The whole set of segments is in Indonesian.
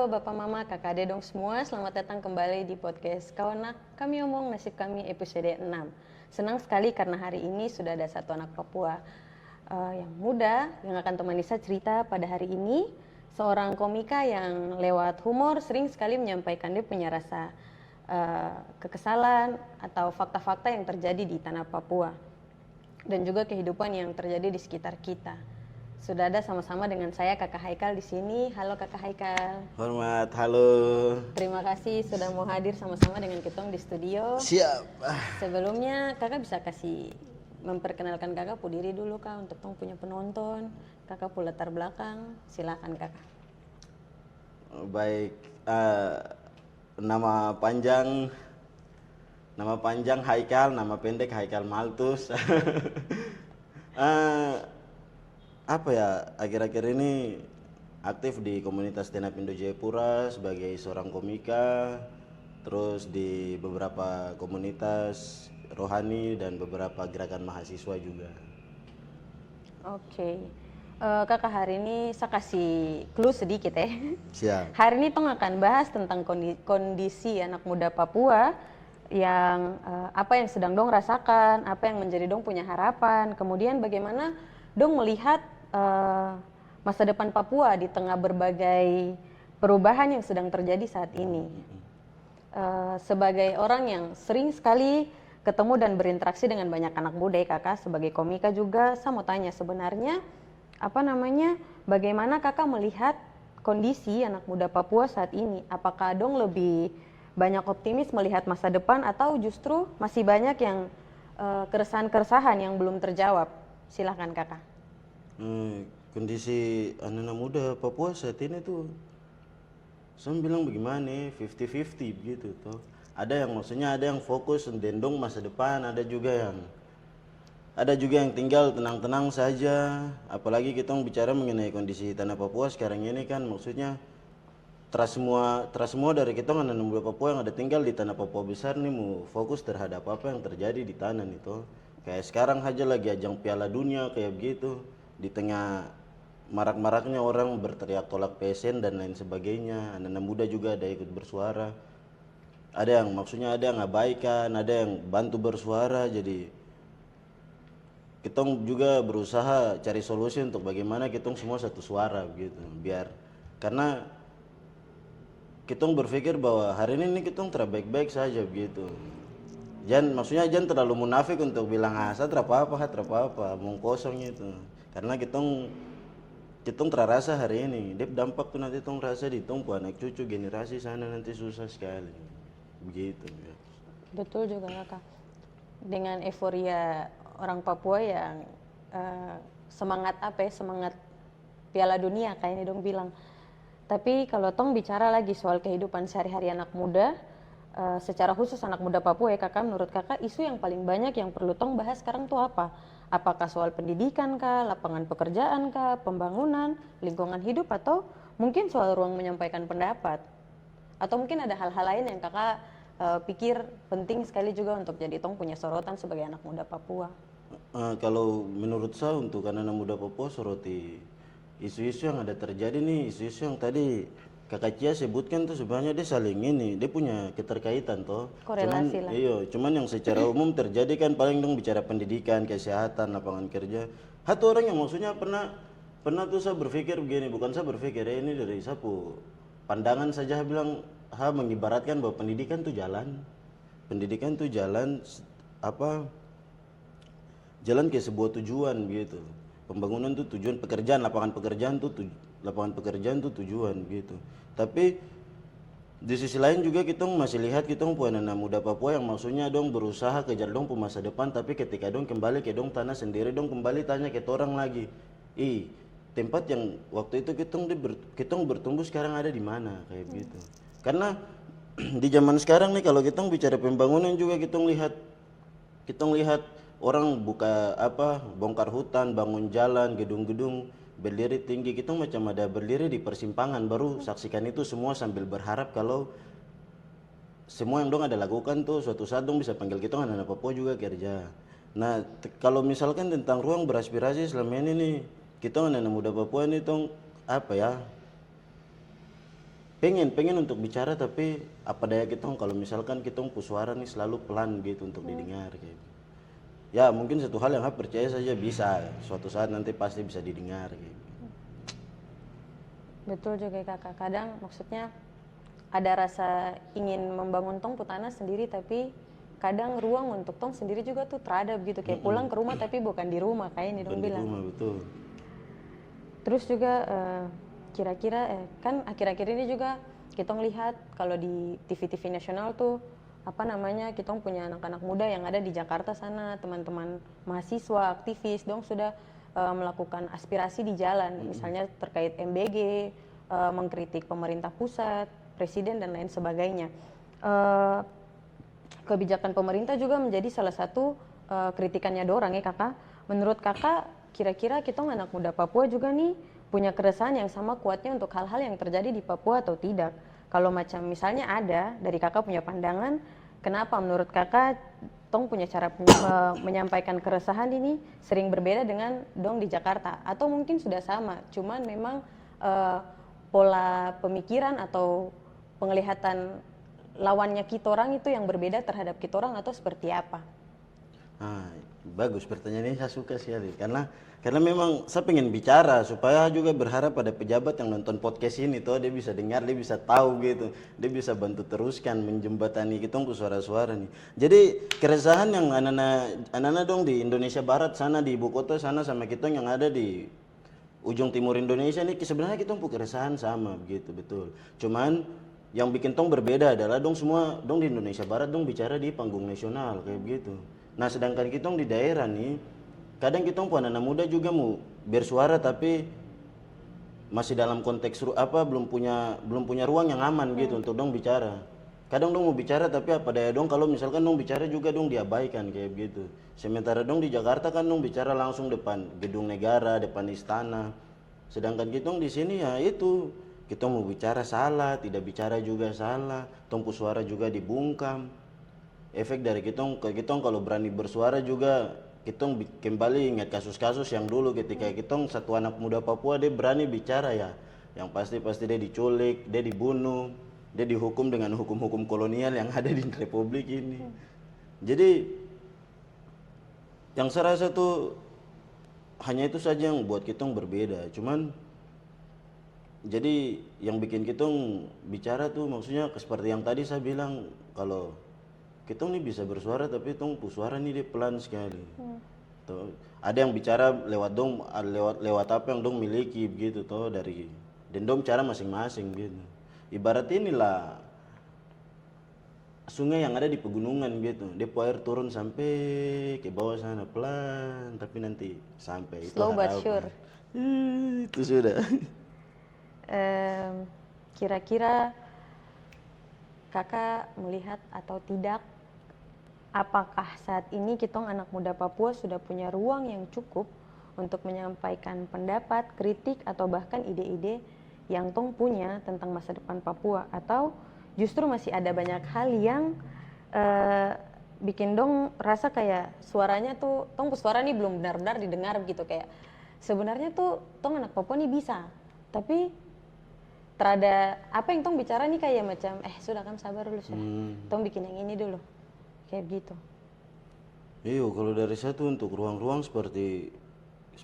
Halo Bapak Mama, Kakak Ade dong semua, selamat datang kembali di podcast Kawan Kami Omong Nasib Kami episode 6. Senang sekali karena hari ini sudah ada satu anak Papua yang muda yang akan temani saya cerita pada hari ini. Seorang komika yang lewat humor sering sekali menyampaikan dia punya rasa kekesalan atau fakta-fakta yang terjadi di tanah Papua dan juga kehidupan yang terjadi di sekitar kita. Sudah ada sama-sama dengan saya Kakak Haikal di sini. Halo Kakak Haikal. Hormat, halo. Terima kasih sudah mau hadir sama-sama dengan Kitong di studio. Siap. Sebelumnya Kakak bisa kasih memperkenalkan Kakak pu diri dulu Kak untuk tong punya penonton. Kakak pu latar belakang, silakan Kakak. Baik, nama panjang Haikal, nama pendek Haikal Maltus. Apa ya, akhir-akhir ini aktif di komunitas stand up Indo Jayapura sebagai seorang komika, terus di beberapa komunitas rohani dan beberapa gerakan mahasiswa juga. Oke. Kakak hari ini saya kasih clue sedikit ya. Siap. Hari ini tong akan bahas tentang kondisi anak muda Papua yang apa yang sedang dong rasakan, apa yang menjadi dong punya harapan, kemudian bagaimana dong melihat masa depan Papua di tengah berbagai perubahan yang sedang terjadi saat ini. Sebagai orang yang sering sekali ketemu dan berinteraksi dengan banyak anak muda ya Kakak, sebagai komika juga, saya mau tanya sebenarnya bagaimana Kakak melihat kondisi anak muda Papua saat ini? Apakah dong lebih banyak optimis melihat masa depan atau justru masih banyak yang keresahan-keresahan yang belum terjawab? Silahkan Kakak. Kondisi anak-anak muda Papua saat ini tuh saya bilang bagaimana 50-50 begitu toh. Ada yang maksudnya ada yang fokus mendendong masa depan, ada juga yang tinggal tenang-tenang saja. Apalagi kita bicara mengenai kondisi tanah Papua sekarang ini kan, maksudnya teras semua dari kita anak muda Papua yang ada tinggal di tanah Papua besar nih mau fokus terhadap apa yang terjadi di tanah itu. Kayak sekarang aja lagi ajang Piala Dunia kayak begitu, di tengah marak-maraknya orang berteriak tolak PSN dan lain sebagainya, anak muda juga ada ikut bersuara. Ada yang maksudnya ada yang abaikan, ada yang bantu bersuara. Jadi kita juga berusaha cari solusi untuk bagaimana kita semua satu suara gitu, biar karena kita berpikir bahwa hari ini kita terbaik-baik saja begitu. Maksudnya jangan terlalu munafik untuk bilang saya terapa-apa, mau kosong itu. Karena kita terasa hari ini, dampak tuh nanti tong rasa di tong anak cucu generasi sana nanti susah sekali. Begitu ya. Betul juga Kakak. Dengan euforia orang Papua yang semangat Piala Dunia kayaknya dong bilang. Tapi kalau tong bicara lagi soal kehidupan sehari-hari anak muda, secara khusus anak muda Papua ya Kakak, menurut Kakak isu yang paling banyak yang perlu tong bahas sekarang tuh apa? Apakah soal pendidikan kah, lapangan pekerjaan kah, pembangunan, lingkungan hidup, atau mungkin soal ruang menyampaikan pendapat? Atau mungkin ada hal-hal lain yang Kakak pikir penting sekali juga untuk jadi tong punya sorotan sebagai anak muda Papua? Kalau menurut saya untuk anak muda Papua soroti isu-isu yang ada terjadi nih, isu-isu yang tadi Kakak Cia sebutkan tuh sebenarnya dia saling ini, dia punya keterkaitan toh. Korelasi lah. Iya, cuman yang secara umum terjadi kan paling dong bicara pendidikan, kesehatan, lapangan kerja. Satu orang yang maksudnya pernah tuh saya berpikir begini, bukan saya berpikir ya, ini dari sapu pandangan saja bilang mengibaratkan bahwa pendidikan tuh jalan. Pendidikan tuh jalan jalan ke sebuah tujuan gitu. Pembangunan tuh tujuan, lapangan pekerjaan tuh tujuan gitu. Tapi di sisi lain juga kita masih lihat kita punya anak muda Papua yang maksudnya dong berusaha kejar dong masa depan, tapi ketika dong kembali ke dong tanah sendiri, dong kembali tanya ke orang lagi, tempat yang waktu itu kita bertumbuh sekarang ada di mana kayak gitu. Karena di zaman sekarang nih kalau kita bicara pembangunan juga kita lihat orang bongkar hutan, bangun jalan, gedung-gedung berdiri tinggi, kita macam ada berdiri di persimpangan baru saksikan itu semua sambil berharap kalau semua yang dong ada lakukan tuh suatu saat dong bisa panggil kita anak Papua juga kerja. Nah kalau misalkan tentang ruang beraspirasi selama ini nih kita anak muda Papua ini tong pengen untuk bicara, tapi apa daya kita kalau misalkan kita pu suara nih selalu pelan gitu untuk didengar kayak gitu. Ya mungkin satu hal yang aku percaya saja bisa suatu saat nanti pasti bisa didengar kayak gitu. Betul juga kakak, kadang maksudnya ada rasa ingin membangun tong putana sendiri, tapi kadang ruang untuk tong sendiri juga tuh terhadap gitu, kayak pulang ke rumah tapi bukan di rumah kayak ini Bukan dong di bilang. rumah, betul. Terus juga kira-kira kan akhir-akhir ini juga kita lihat kalau di TV-TV nasional tuh apa namanya, kita punya anak-anak muda yang ada di Jakarta sana, teman-teman mahasiswa aktivis dong sudah melakukan aspirasi di jalan, misalnya terkait MBG, mengkritik pemerintah pusat, presiden dan lain sebagainya. Kebijakan pemerintah juga menjadi salah satu kritikannya dorang ya kakak. Menurut kakak, kira-kira kita anak muda Papua juga nih punya keresahan yang sama kuatnya untuk hal-hal yang terjadi di Papua atau tidak? Kalau macam misalnya ada dari kakak punya pandangan, kenapa menurut kakak tong punya cara menyampaikan keresahan ini sering berbeda dengan dong di Jakarta? Atau mungkin sudah sama, cuman memang pola pemikiran atau penglihatan lawannya kita orang itu yang berbeda terhadap kita orang, atau seperti apa? Bagus pertanyaan ini, saya suka sekali karena memang saya pengen bicara supaya juga berharap pada pejabat yang nonton podcast ini tuh dia bisa dengar, dia bisa tahu gitu, dia bisa bantu teruskan menjembatani kita ke suara-suara nih. Jadi keresahan yang anak-anak dong di Indonesia Barat sana, di ibu kota sana, sama kita yang ada di ujung timur Indonesia nih, sebenarnya kita punya keresahan sama begitu, betul. Cuman yang bikin tong berbeda adalah dong semua dong di Indonesia Barat dong bicara di panggung nasional kayak begitu. Nah sedangkan kita di daerah nih, kadang kita pun anak muda juga mau bersuara tapi masih dalam konteks belum punya ruang yang aman gitu untuk dong bicara. Kadang dong mau bicara tapi apa daya dong kalau misalkan dong bicara juga dong diabaikan kayak begitu. Sementara dong di Jakarta kan dong bicara langsung depan gedung negara, depan istana. Sedangkan kita di sini ya itu, kita mau bicara salah, tidak bicara juga salah, tongpu suara juga dibungkam. Efek dari kita kalau berani bersuara juga, kita kembali ingat kasus-kasus yang dulu ketika kita satu anak muda Papua dia berani bicara ya, yang pasti dia diculik, dia dibunuh, dia dihukum dengan hukum-hukum kolonial yang ada di Republik ini. Jadi yang saya rasa tuh hanya itu saja yang buat kita berbeda. Cuman jadi yang bikin kita bicara tuh maksudnya seperti yang tadi saya bilang, kalau kita nih bisa bersuara tapi suara nih dia pelan sekali. Tuh, ada yang bicara lewat apa yang dong miliki begitu toh, dari dan dong cara masing-masing gitu. Ibarat inilah sungai yang ada di pegunungan gitu, dia air turun sampai ke bawah sana pelan tapi nanti sampai itu Slow but harapan. sure. Itu sudah. Kira-kira kakak melihat atau tidak, apakah saat ini kita anak muda Papua sudah punya ruang yang cukup untuk menyampaikan pendapat, kritik, atau bahkan ide-ide yang tong punya tentang masa depan Papua? Atau justru masih ada banyak hal yang bikin dong rasa kayak suaranya tuh, tong suara nih belum benar-benar didengar gitu, kayak sebenarnya tuh tong anak Papua nih bisa, tapi terada apa yang tong bicara nih kayak macam sudah kan sabar dulu sudah, tong bikin yang ini dulu, kayak gitu. Iya, kalau dari saya tuh untuk ruang-ruang seperti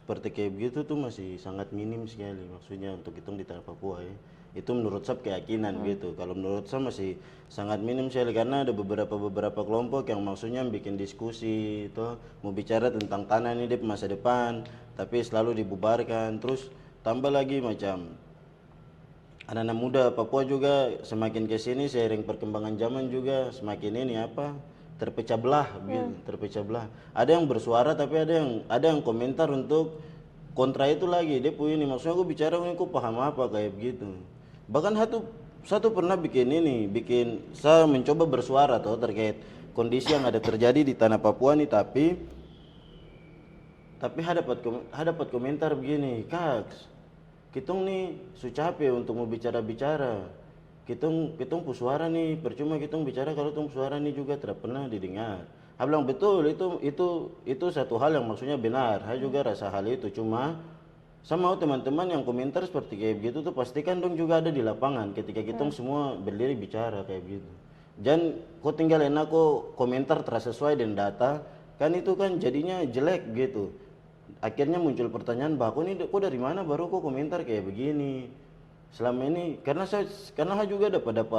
kayak begitu tuh masih sangat minim sekali, maksudnya untuk hitung di tanah Papua ya. Itu menurut saya keyakinan gitu. Kalau menurut saya masih sangat minim sekali karena ada beberapa kelompok yang maksudnya bikin diskusi itu mau bicara tentang tanah ini di masa depan, tapi selalu dibubarkan. Terus tambah lagi macam anak-anak muda Papua juga semakin kesini seiring perkembangan zaman juga semakin ini terpecah belah gitu, terpecah belah. Ada yang bersuara tapi ada yang komentar untuk kontra itu lagi. Dia punya ini maksudnya aku bicara ini aku paham apa kayak begitu. Bahkan satu pernah bikin saya mencoba bersuara tuh terkait kondisi yang ada terjadi di tanah Papua nih, tapi dapat komentar begini, Kak, kitong nih su capek untuk mau bicara-bicara. Kitong pu suara nih percuma kitong bicara kalau tong suara nih juga tidak pernah didengar. Saya bilang betul, itu satu hal yang maksudnya benar. Saya juga rasa hal itu, cuma Sama teman-teman yang komentar seperti kayak begitu tuh pastikan dong juga ada di lapangan ketika kita semua berdiri bicara kayak gitu. Jangan kok tinggal enak kok komentar terasa sesuai dengan data, kan itu kan jadinya jelek gitu. Akhirnya muncul pertanyaan, bah kok ini kok dari mana baru kok komentar kayak begini. Selama ini karena saya juga dapat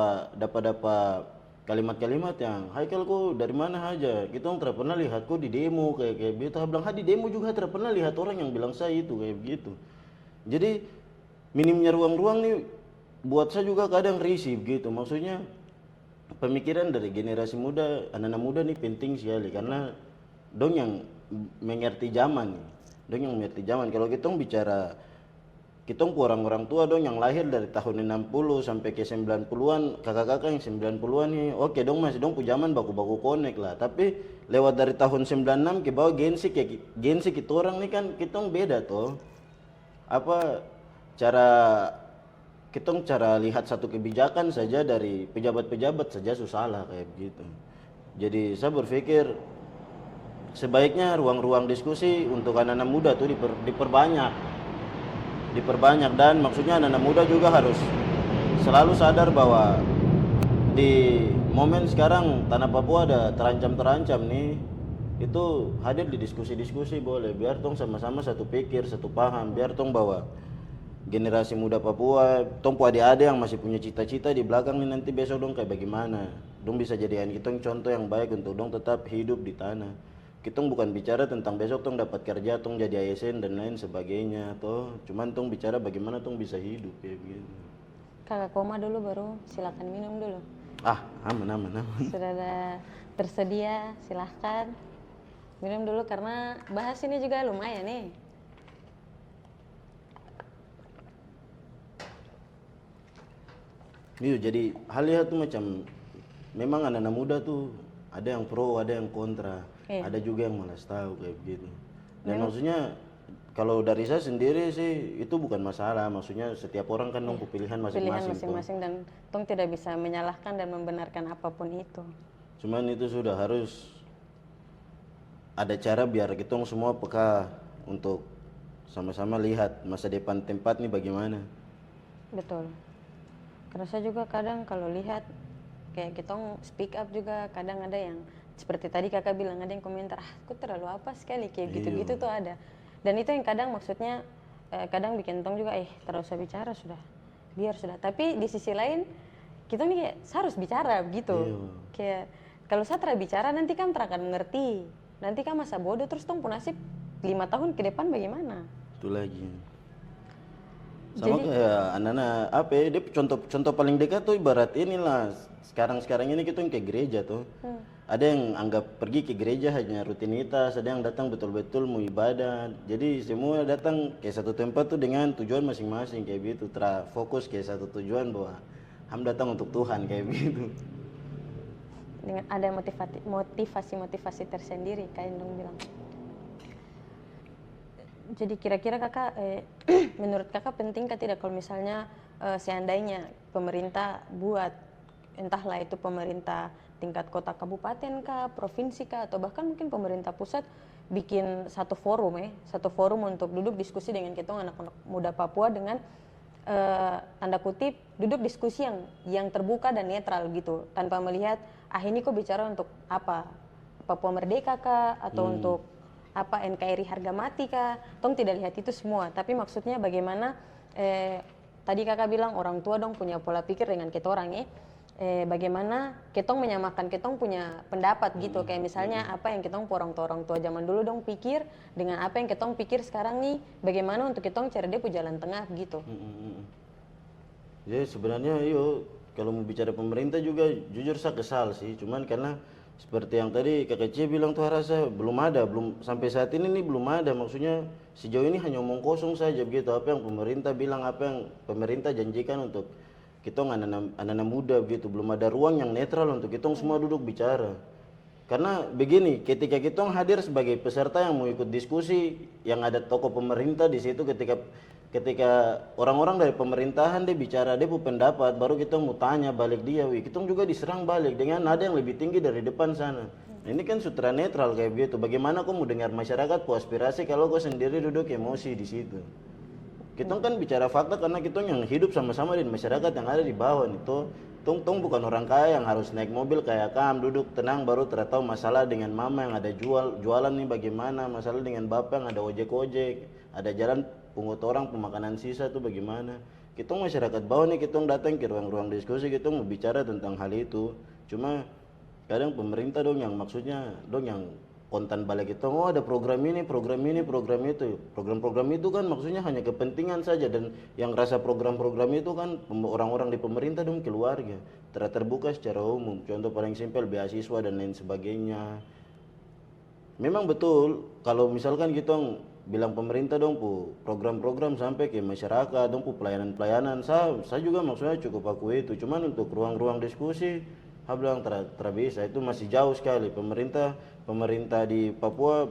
kalimat-kalimat yang Haikal kok dari mana aja, kita tidak pernah lihat kok di demo kayak begitu. Saya bilang di demo juga tidak pernah lihat orang yang bilang saya itu kayak begitu. Jadi minimnya ruang-ruang nih buat saya juga kadang risih gitu. Maksudnya pemikiran dari generasi muda, anak-anak muda nih penting sekali karena dong yang mengerti zaman nih. Dong yang mengerti zaman. Kalau kita bicara kita orang-orang tua dong yang lahir dari tahun 60 sampai ke 90-an, kakak-kakak yang 90-an nih, oke dong masih dong zaman baku-baku konek lah. Tapi lewat dari tahun 96 ke bawah gensi kita orang nih kan kita beda toh. Apa cara lihat satu kebijakan saja dari pejabat-pejabat saja susah lah kayak begitu. Jadi saya berpikir sebaiknya ruang-ruang diskusi untuk anak-anak muda tuh diperbanyak dan maksudnya anak-anak muda juga harus selalu sadar bahwa di momen sekarang tanah Papua ada terancam nih, itu hadir di diskusi-diskusi boleh, biar tong sama-sama satu pikir satu paham, biar tong bawa generasi muda Papua, tong adik-adik yang masih punya cita-cita di belakang nih nanti besok dong kayak bagaimana dong bisa jadikan kita contoh yang baik untuk dong tetap hidup di tanah. Kita bukan bicara tentang besok tong dapat kerja, tong jadi ASN dan lain sebagainya toh, cuman tong bicara bagaimana tong bisa hidup kayak gitu. Kakak koma dulu baru silakan minum dulu. Aman. Sudah ada tersedia, silahkan minum dulu karena bahas ini juga lumayan nih. Iya, jadi hal tuh macam memang anak-anak muda tuh ada yang pro, ada yang kontra, ada juga yang malas tahu kayak begitu. Dan maksudnya kalau dari saya sendiri sih itu bukan masalah, maksudnya setiap orang kan dong pilihan masing-masing. Dan tong tidak bisa menyalahkan dan membenarkan apapun itu. Cuman itu sudah harus ada cara biar kita semua peka untuk sama-sama lihat masa depan tempat nih bagaimana. Betul. Karena saya juga kadang kalau lihat kayak kita speak up juga kadang ada yang seperti tadi kakak bilang ada yang komentar aku terlalu apa sekali kayak gitu-gitu tuh ada. Dan itu yang kadang maksudnya kadang bikin tong juga terlalu usah bicara sudah biar sudah. Tapi di sisi lain kita nih kayak saya harus bicara begitu. Kayak kalau saya terlalu bicara nanti kan akan mengerti. Nanti kan masa bodoh terus tong pun nasib 5 tahun ke depan bagaimana? Itu lagi. Sama kayak anak-anak dia contoh paling dekat tuh ibarat inilah sekarang ini kita yang ke gereja tuh. Ada yang anggap pergi ke gereja hanya rutinitas, ada yang datang betul-betul mau ibadah. Jadi semua datang ke satu tempat tuh dengan tujuan masing-masing kayak gitu, fokus ke satu tujuan bahwa ham datang untuk Tuhan kayak gitu. Dengan ada motivasi tersendiri kayak dong bilang. Jadi kira-kira kakak menurut kakak penting tidak kalau misalnya seandainya pemerintah buat entahlah itu pemerintah tingkat kota kabupaten kah, provinsi kah, atau bahkan mungkin pemerintah pusat bikin satu forum untuk duduk diskusi dengan kita anak-anak muda Papua dengan tanda kutip duduk diskusi yang terbuka dan netral gitu, tanpa melihat ini kok bicara untuk apa Papua Merdeka kah atau untuk apa NKRI harga mati kah, tong tidak lihat itu semua, tapi maksudnya bagaimana tadi kakak bilang orang tua dong punya pola pikir dengan kita orang bagaimana ketong menyamakan ketong punya pendapat gitu, kayak misalnya apa yang ketong orang tua zaman dulu dong pikir dengan apa yang ketong pikir sekarang nih, bagaimana untuk ketong cari dia jalan tengah gitu. Ya sebenarnya kalau mau bicara pemerintah juga jujur saya kesal sih, cuman karena seperti yang tadi kakak Cie bilang tuh rasa belum sampai saat ini nih belum ada, maksudnya sejauh ini hanya omong kosong saja begitu, apa yang pemerintah bilang, apa yang pemerintah janjikan untuk kita anak-anak muda begitu, belum ada ruang yang netral untuk kita semua duduk bicara. Karena begini, ketika kita hadir sebagai peserta yang mau ikut diskusi, yang ada tokoh pemerintah di situ, ketika orang-orang dari pemerintahan dia bicara, dia punya pendapat, baru kita mau tanya balik dia, kita juga diserang balik dengan nada yang lebih tinggi dari depan sana. Ini kan sutra netral kayak begitu. Bagaimana kau mau dengar masyarakat puas aspirasi kalau kau sendiri duduk emosi di situ? Kita kan bicara fakta karena kita yang hidup sama-sama di masyarakat yang ada di bawah nih toh. Tong bukan orang kaya yang harus naik mobil kayak kam duduk tenang baru tahu masalah dengan mama yang ada jualan nih bagaimana, masalah dengan bapak yang ada ojek-ojek, ada jalan pungut orang pemakanan sisa tuh bagaimana. Kita masyarakat bawah nih kita datang ke ruang-ruang diskusi kita mau bicara tentang hal itu. Cuma kadang pemerintah dong yang maksudnya dong yang kontan balik kita, oh ada program ini, program ini, program itu. Program-program itu kan maksudnya hanya kepentingan saja dan yang rasa program-program itu kan orang-orang di pemerintah dong keluarga. Terbuka secara umum. Contoh paling simpel beasiswa dan lain sebagainya. Memang betul kalau misalkan kita bilang pemerintah dong pu program-program sampai ke masyarakat dong pu pelayanan-pelayanan saya juga maksudnya cukup akui itu. Cuman untuk ruang-ruang diskusi saya bilang bisa itu masih jauh sekali pemerintah di Papua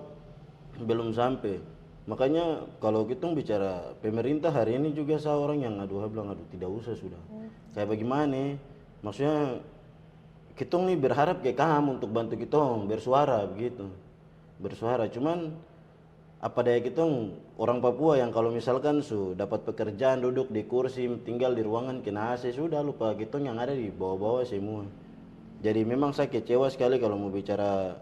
belum sampai. Makanya kalau kita bicara pemerintah hari ini juga saya orang yang saya bilang tidak usah sudah. Kayak bagaimana? Maksudnya kita nih berharap kayak kamu untuk bantu kita bersuara begitu. Bersuara cuman apa daya kita orang Papua yang kalau misalkan dapat pekerjaan duduk di kursi tinggal di ruangan kena AC sudah lupa kita yang ada di bawah-bawah semua. Jadi memang saya kecewa sekali kalau mau bicara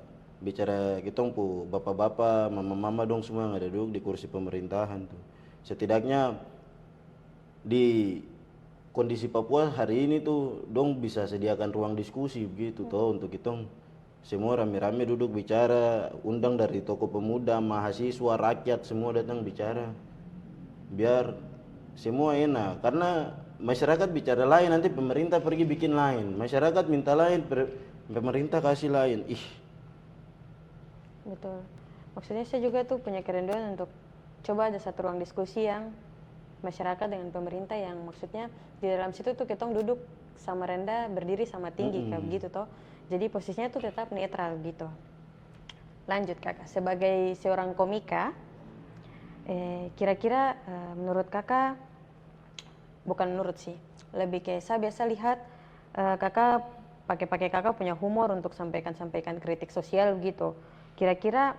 kita pu bapak-bapak, mama-mama dong semua yang ada duduk di kursi pemerintahan tuh. Setidaknya di kondisi Papua hari ini tuh dong bisa sediakan ruang diskusi begitu toh untuk kita semua rame-rame duduk bicara, undang dari tokoh pemuda, mahasiswa, rakyat semua datang bicara. Biar semua enak karena masyarakat bicara lain nanti pemerintah pergi bikin lain, masyarakat minta lain pemerintah kasih lain. Betul. Maksudnya saya juga tuh punya kerinduan untuk coba ada satu ruang diskusi yang masyarakat dengan pemerintah yang maksudnya di dalam situ tuh kita duduk sama rendah berdiri sama tinggi kayak begitu toh. Jadi posisinya tuh tetap netral gitu. Lanjut kakak, sebagai seorang komika, kira-kira menurut kakak, bukan menurut sih, lebih kayak saya biasa lihat kakak pakai kakak punya humor untuk sampaikan kritik sosial gitu. Kira-kira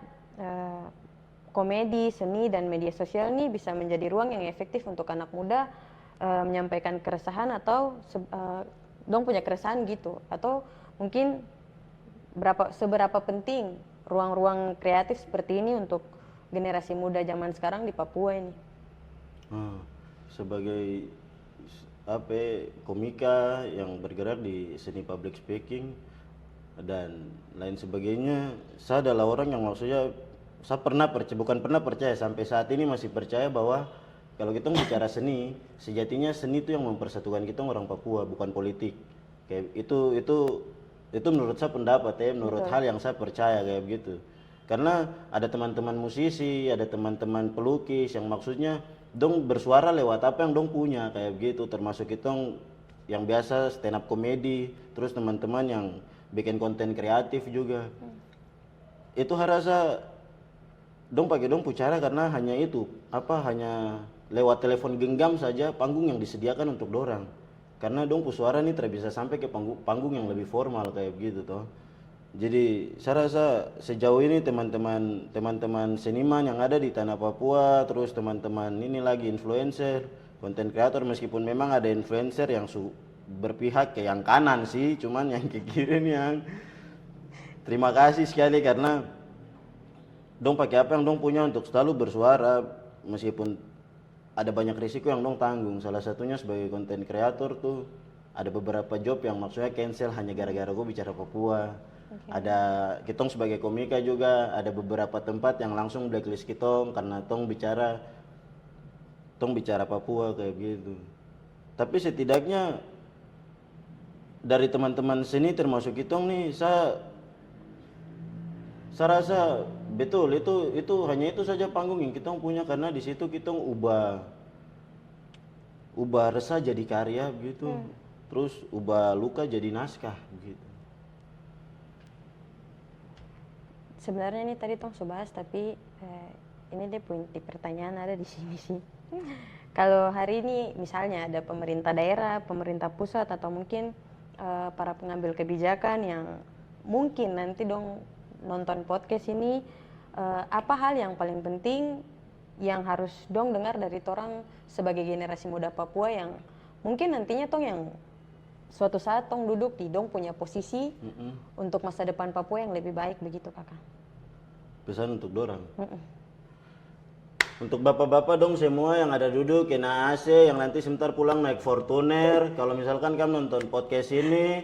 komedi, seni dan media sosial ini bisa menjadi ruang yang efektif untuk anak muda menyampaikan keresahan atau dong punya keresahan gitu, atau mungkin seberapa penting ruang-ruang kreatif seperti ini untuk generasi muda zaman sekarang di Papua ini? Sebagai komika yang bergerak di seni public speaking dan lain sebagainya, saya adalah orang yang maksudnya saya bukan pernah percaya sampai saat ini masih percaya bahwa kalau kita bicara seni, sejatinya seni itu yang mempersatukan kita orang Papua, bukan politik. Kayak itu menurut saya pendapat menurut hal yang saya percaya kayak begitu. Karena ada teman-teman musisi, ada teman-teman pelukis yang maksudnya dong bersuara lewat apa yang dong punya kayak begitu, termasuk kita yang biasa stand up komedi, terus teman-teman yang bikin konten kreatif juga. Itu harasa dong pakai dong pucara karena hanya hanya lewat telepon genggam saja panggung yang disediakan untuk dorang. Karena dong suara nih tidak bisa sampai ke panggung yang lebih formal kayak begitu toh. Jadi saya rasa sejauh ini teman-teman seniman yang ada di tanah Papua, terus teman-teman ini lagi influencer, konten kreator, meskipun memang ada influencer yang berpihak ke yang kanan sih, cuman yang ke kiri nih yang terima kasih sekali karena dong pakai apa yang dong punya untuk selalu bersuara meskipun ada banyak risiko yang dong tanggung. Salah satunya sebagai konten kreator tuh ada beberapa job yang maksudnya cancel hanya gara-gara gue bicara Papua. Ada kitong sebagai komika juga ada beberapa tempat yang langsung blacklist kitong karena tong bicara Papua kayak gitu. Tapi setidaknya dari teman-teman sini termasuk kitong nih saya rasa betul itu hanya itu saja panggung yang kita punya karena di situ kita ubah resah jadi karya gitu. Terus ubah luka jadi naskah gitu. Sebenarnya ini tadi tong bahas tapi ini dia punya pertanyaan ada di sini sih. Kalau hari ini misalnya ada pemerintah daerah, pemerintah pusat atau mungkin para pengambil kebijakan yang mungkin nanti dong nonton podcast ini, apa hal yang paling penting yang harus dong dengar dari torang sebagai generasi muda Papua yang mungkin nantinya tong yang suatu saat tong duduk di dong punya posisi untuk masa depan Papua yang lebih baik begitu kakak. Pesan untuk dorang. Untuk bapak-bapak dong semua yang ada duduk kena AC, yang nanti sebentar pulang naik Fortuner. Kalau misalkan kamu nonton podcast ini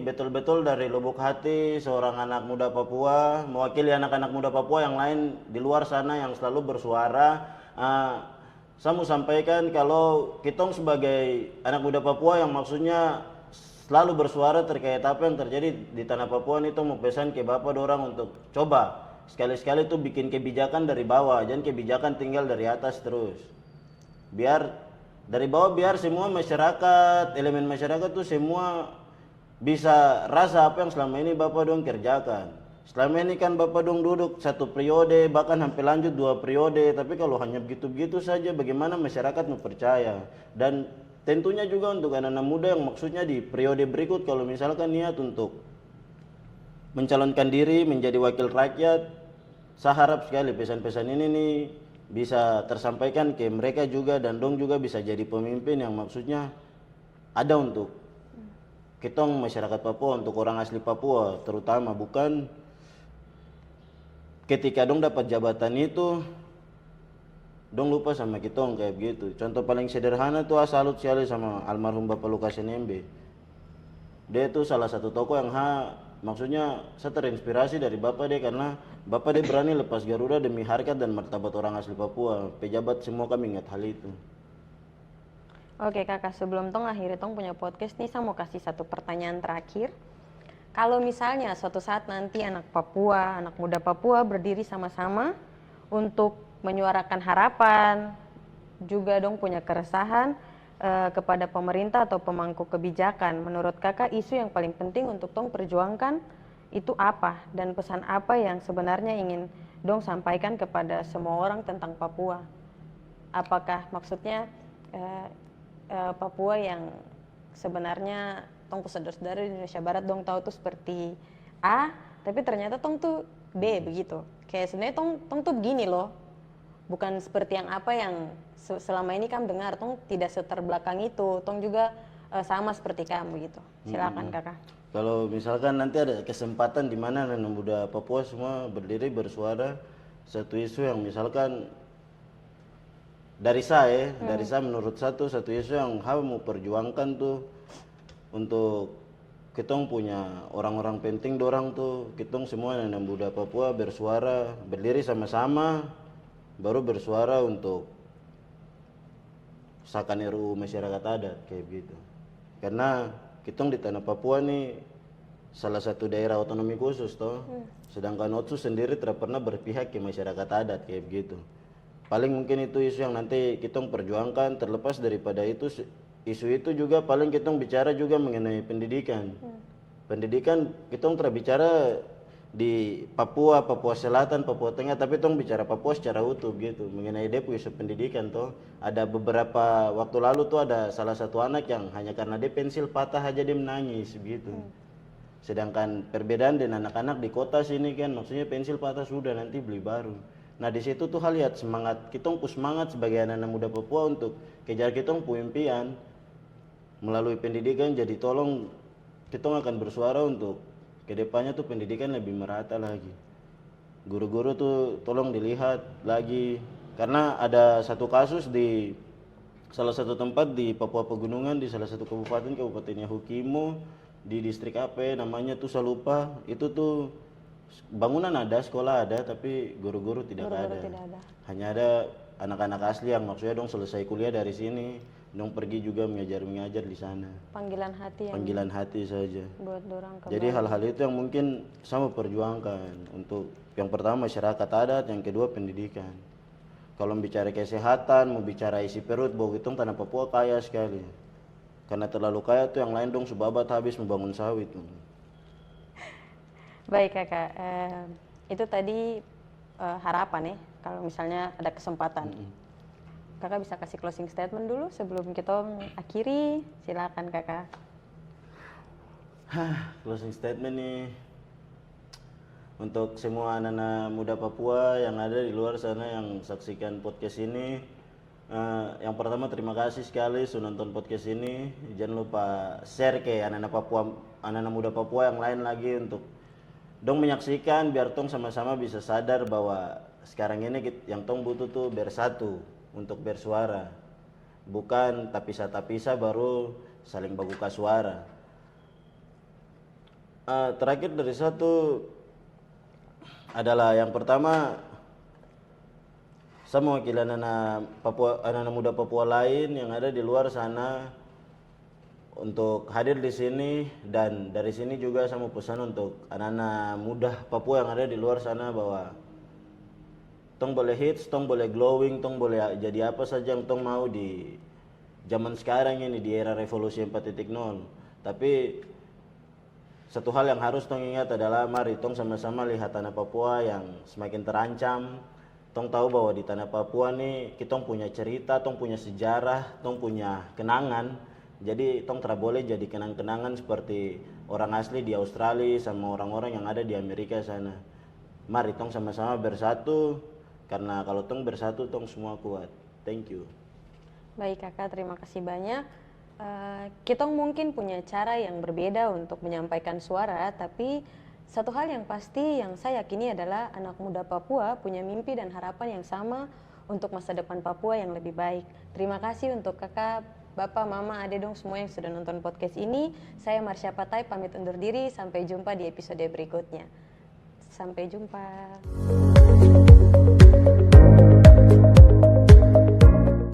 betul-betul dari lubuk hati seorang anak muda Papua, mewakili anak-anak muda Papua yang lain di luar sana yang selalu bersuara. Saya mau sampaikan kalau kita sebagai anak muda Papua yang maksudnya selalu bersuara terkait apa yang terjadi di tanah Papua itu mau pesan ke bapak dorang untuk coba sekali-sekali tuh bikin kebijakan dari bawah, jangan kebijakan tinggal dari atas terus. Biar dari bawah, biar semua masyarakat, elemen masyarakat tuh semua bisa rasa apa yang selama ini bapak dong kerjakan. Selama ini kan bapak dong duduk 1 periode, bahkan hampir lanjut 2 periode, tapi kalau hanya begitu-begitu saja bagaimana masyarakat mau percaya. Dan tentunya juga untuk anak-anak muda yang maksudnya di periode berikut kalau misalkan niat untuk mencalonkan diri menjadi wakil rakyat, saya harap sekali pesan-pesan ini nih bisa tersampaikan ke mereka juga dan dong juga bisa jadi pemimpin yang maksudnya ada untuk kitong masyarakat Papua, untuk orang asli Papua terutama, bukan ketika dong dapat jabatan itu dong lupa sama kitong kayak begitu. Contoh paling sederhana tuh salut sekali sama almarhum Bapak Lukas NMB. Dia itu salah satu tokoh yang maksudnya saya terinspirasi dari bapak dia karena bapak dia berani lepas Garuda demi harkat dan martabat orang asli Papua. Pejabat semua kami ingat hal itu. Oke kakak, sebelum tong akhirnya tong punya podcast nih, saya mau kasih satu pertanyaan terakhir. Kalau misalnya suatu saat nanti anak Papua, anak muda Papua berdiri sama-sama untuk menyuarakan harapan, juga dong punya keresahan kepada pemerintah atau pemangku kebijakan. Menurut kakak isu yang paling penting untuk tong perjuangkan itu apa? Dan pesan apa yang sebenarnya ingin dong sampaikan kepada semua orang tentang Papua? Apakah maksudnya Papua yang sebenarnya tong saudara-saudara di Indonesia Barat dong tahu tuh seperti A, tapi ternyata tong tuh B begitu. Kayak sebenarnya tong tuh begini loh. Bukan seperti yang apa yang selama ini kamu dengar, tong tidak seterbelakang itu, tong juga sama seperti kamu gitu. Silakan kakak. Kalau misalkan nanti ada kesempatan di mana anak muda Papua semua berdiri bersuara satu isu yang misalkan dari saya menurut satu isu yang mau perjuangkan tuh untuk kitong punya orang-orang penting dorang tuh, kitong semua anak muda Papua bersuara, berdiri sama-sama baru bersuara untuk sahkan RUU masyarakat adat kayak gitu. Karena kitong di tanah Papua nih salah satu daerah otonomi khusus toh. Sedangkan Otsu sendiri tidak pernah berpihak ke masyarakat adat kayak begitu. Paling mungkin itu isu yang nanti kitong perjuangkan. Terlepas daripada itu, isu itu juga paling kitong bicara juga mengenai pendidikan. Pendidikan kitong terbicara di Papua, Papua Selatan, Papua Tengah, tapi tong bicara Papua secara utuh gitu mengenai dia isu pendidikan toh. Ada beberapa waktu lalu tuh ada salah satu anak yang hanya karena dia pensil patah aja dia menangis gitu. Sedangkan perbedaan dengan anak-anak di kota sini kan maksudnya pensil patah sudah nanti beli baru. Nah di situ tuh hal lihat semangat kitong semangat sebagai anak-anak muda Papua untuk kejar kitong impian melalui pendidikan. Jadi tolong kitong akan bersuara untuk kedepannya tuh pendidikan lebih merata lagi. Guru-guru tuh tolong dilihat lagi karena ada satu kasus di salah satu tempat di Papua Pegunungan, di salah satu kabupatennya Hukimo, di distrik apa namanya tuh saya lupa. Itu tuh bangunan ada, sekolah ada, tapi guru-guru tidak ada. Hanya ada anak-anak asli yang maksudnya dong selesai kuliah dari sini, dong pergi juga mengajar di sana. Panggilan hati saja. Buat dorang kembali. Jadi hal-hal itu yang mungkin sama perjuangkan untuk yang pertama masyarakat adat, yang kedua pendidikan. Kalau bicara kesehatan, mau bicara isi perut, bahwa itu tanah Papua kaya sekali. Karena terlalu kaya tuh yang lain dong sebabat habis membangun sawit. Baik kakak, itu tadi harapan ya kalau misalnya ada kesempatan. Kakak bisa kasih closing statement dulu sebelum kita akhiri, silakan kakak. Closing statement nih, Untuk semua anak-anak muda Papua yang ada di luar sana yang saksikan podcast ini, yang pertama terima kasih sekali sudah nonton podcast ini. Jangan lupa share ke anak-anak Papua, anak-anak muda Papua yang lain lagi untuk dong menyaksikan biar tong sama-sama bisa sadar bahwa sekarang ini yang tong butuh tuh bersatu untuk bersuara, bukan tapisa-tapisa baru saling baguka suara. Terakhir dari satu adalah yang pertama, saya mewakili anak-anak Papua, anak-anak muda Papua lain yang ada di luar sana untuk hadir di sini, dan dari sini juga saya mau pesan untuk anak-anak muda Papua yang ada di luar sana bahwa tong boleh hits, tong boleh glowing, tong boleh jadi apa saja yang tong mau di zaman sekarang ini di era revolusi 4.0. Tapi satu hal yang harus tong ingat adalah mari tong sama-sama lihat tanah Papua yang semakin terancam. Tong tahu bahwa di tanah Papua nih kita punya cerita, tong punya sejarah, tong punya kenangan. Jadi tong tidak boleh jadi kenang-kenangan seperti orang asli di Australia sama orang-orang yang ada di Amerika sana. Mari tong sama-sama bersatu, karena kalau tong bersatu tong semua kuat. Thank you. Baik kakak, terima kasih banyak. Kita mungkin punya cara yang berbeda untuk menyampaikan suara, tapi satu hal yang pasti yang saya yakini adalah anak muda Papua punya mimpi dan harapan yang sama untuk masa depan Papua yang lebih baik. Terima kasih untuk kakak, bapak, mama, ade dong semua yang sudah nonton podcast ini. Saya Marsha Patai pamit undur diri, sampai jumpa di episode berikutnya. Sampai jumpa.